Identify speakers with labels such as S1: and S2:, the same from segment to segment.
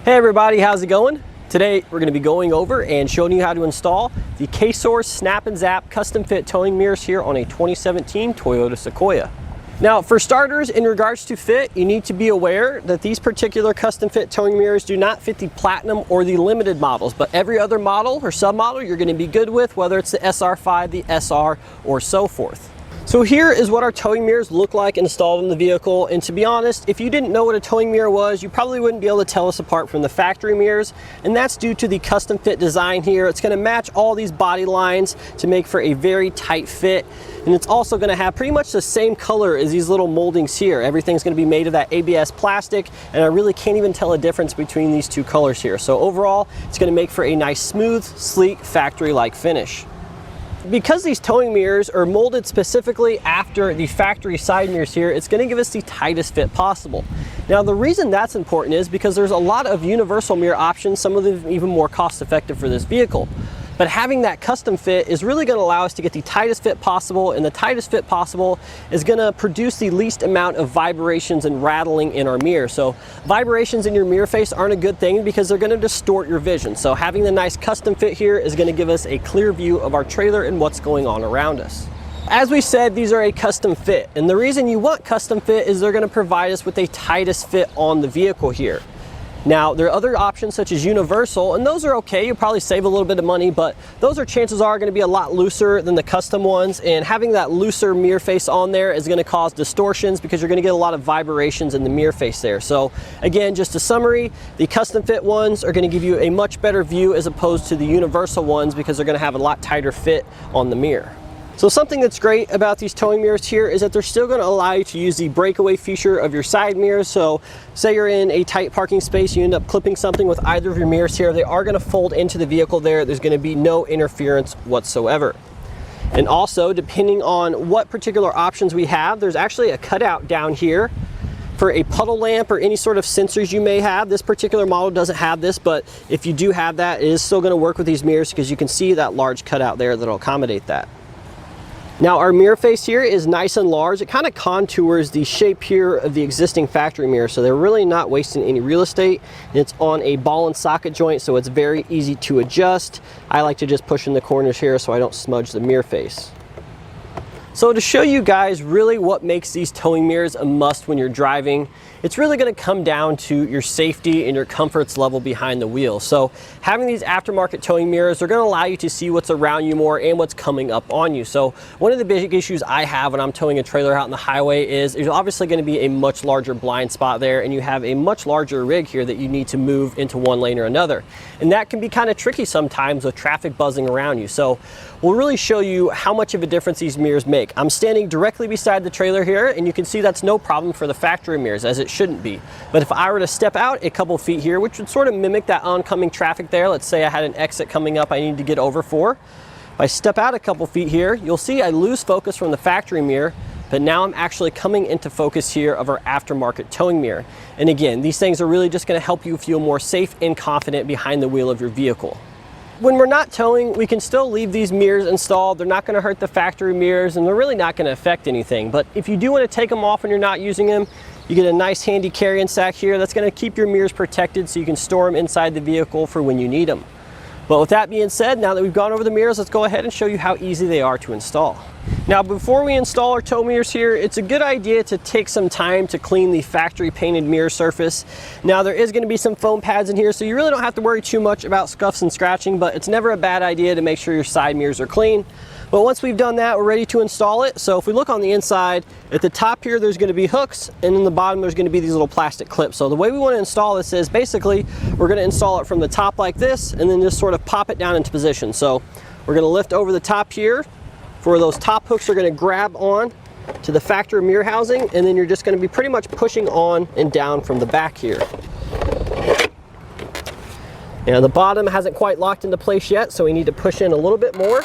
S1: Hey everybody, how's it going? Today we're going to be going over and showing you how to install the K-Source Snap and Zap custom fit towing mirrors here on a 2017 Toyota Sequoia. Now for starters, in regards to fit, you need to be aware that these particular custom fit towing mirrors do not fit the Platinum or the Limited models, but every other model or sub-model you're going to be good with, whether it's the SR5, the SR, or so forth. So here is what our towing mirrors look like installed in the vehicle, and to be honest, if you didn't know what a towing mirror was, you probably wouldn't be able to tell us apart from the factory mirrors, and that's due to the custom fit design here. It's going to match all these body lines to make for a very tight fit, and it's also going to have pretty much the same color as these little moldings here. Everything's going to be made of that ABS plastic, and I really can't even tell a difference between these two colors here. So overall, it's going to make for a nice, smooth, sleek, factory-like finish. Because these towing mirrors are molded specifically after the factory side mirrors here, it's going to give us the tightest fit possible. Now the reason that's important is because there's a lot of universal mirror options, some of them even more cost effective for this vehicle. But having that custom fit is really going to allow us to get the tightest fit possible, and the tightest fit possible is going to produce the least amount of vibrations and rattling in our mirror. So vibrations in your mirror face aren't a good thing because they're going to distort your vision. So having the nice custom fit here is going to give us a clear view of our trailer and what's going on around us. As we said, these are a custom fit, and the reason you want custom fit is they're going to provide us with the tightest fit on the vehicle here. Now, there are other options such as universal, and those are okay. You'll probably save a little bit of money, but those are chances are going to be a lot looser than the custom ones, and having that looser mirror face on there is going to cause distortions because you're going to get a lot of vibrations in the mirror face there. So again, just a summary, the custom fit ones are going to give you a much better view as opposed to the universal ones because they're going to have a lot tighter fit on the mirror. So something that's great about these towing mirrors here is that they're still going to allow you to use the breakaway feature of your side mirrors. So say you're in a tight parking space, you end up clipping something with either of your mirrors here, they are going to fold into the vehicle there. There's going to be no interference whatsoever. And also, depending on what particular options we have, there's actually a cutout down here for a puddle lamp or any sort of sensors you may have. This particular model doesn't have this, but if you do have that, it is still going to work with these mirrors because you can see that large cutout there that'll accommodate that. Now our mirror face here is nice and large. It kind of contours the shape here of the existing factory mirror, so they're really not wasting any real estate. And it's on a ball and socket joint, so it's very easy to adjust. I like to just push in the corners here so I don't smudge the mirror face. So to show you guys really what makes these towing mirrors a must when you're driving, it's really going to come down to your safety and your comforts level behind the wheel. So having these aftermarket towing mirrors are going to allow you to see what's around you more and what's coming up on you. So one of the big issues I have when I'm towing a trailer out on the highway is there's obviously going to be a much larger blind spot there, and you have a much larger rig here that you need to move into one lane or another. And that can be kind of tricky sometimes with traffic buzzing around you. So we'll really show you how much of a difference these mirrors make. I'm standing directly beside the trailer here, and you can see that's no problem for the factory mirrors, as it shouldn't be. But if I were to step out a couple feet here, which would sort of mimic that oncoming traffic there, let's say I had an exit coming up I need to get over for. If I step out a couple feet here, you'll see I lose focus from the factory mirror, but now I'm actually coming into focus here of our aftermarket towing mirror. And again, these things are really just going to help you feel more safe and confident behind the wheel of your vehicle. When we're not towing, we can still leave these mirrors installed. They're not going to hurt the factory mirrors, and they're really not going to affect anything. But if you do want to take them off when you're not using them, you get a nice handy carrying sack here that's going to keep your mirrors protected so you can store them inside the vehicle for when you need them. But with that being said, now that we've gone over the mirrors, let's go ahead and show you how easy they are to install. Now before we install our tow mirrors here, it's a good idea to take some time to clean the factory painted mirror surface. Now there is going to be some foam pads in here, so you really don't have to worry too much about scuffs and scratching, but it's never a bad idea to make sure your side mirrors are clean. But once we've done that, we're ready to install it. So if we look on the inside, at the top here there's going to be hooks, and in the bottom there's going to be these little plastic clips. So the way we want to install this is basically we're going to install it from the top like this, and then just sort of pop it down into position. So we're going to lift over the top here. For those top hooks are going to grab on to the factory mirror housing, and then you're just going to be pretty much pushing on and down from the back here. Now the bottom hasn't quite locked into place yet, so we need to push in a little bit more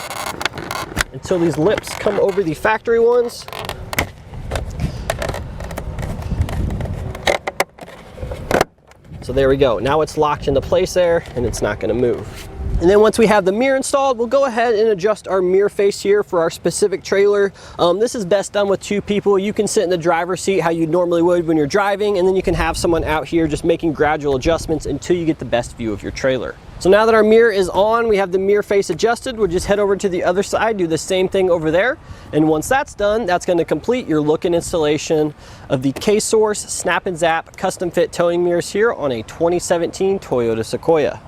S1: until these lips come over the factory ones. So there we go. Now it's locked into place there, and it's not going to move. And then once we have the mirror installed, we'll go ahead and adjust our mirror face here for our specific trailer. This is best done with 2 people. You can sit in the driver's seat how you normally would when you're driving, and then you can have someone out here just making gradual adjustments until you get the best view of your trailer. So now that our mirror is on, we have the mirror face adjusted, we'll just head over to the other side, do the same thing over there. And once that's done, that's going to complete your look and installation of the K-Source Snap and Zap custom fit towing mirrors here on a 2017 Toyota Sequoia.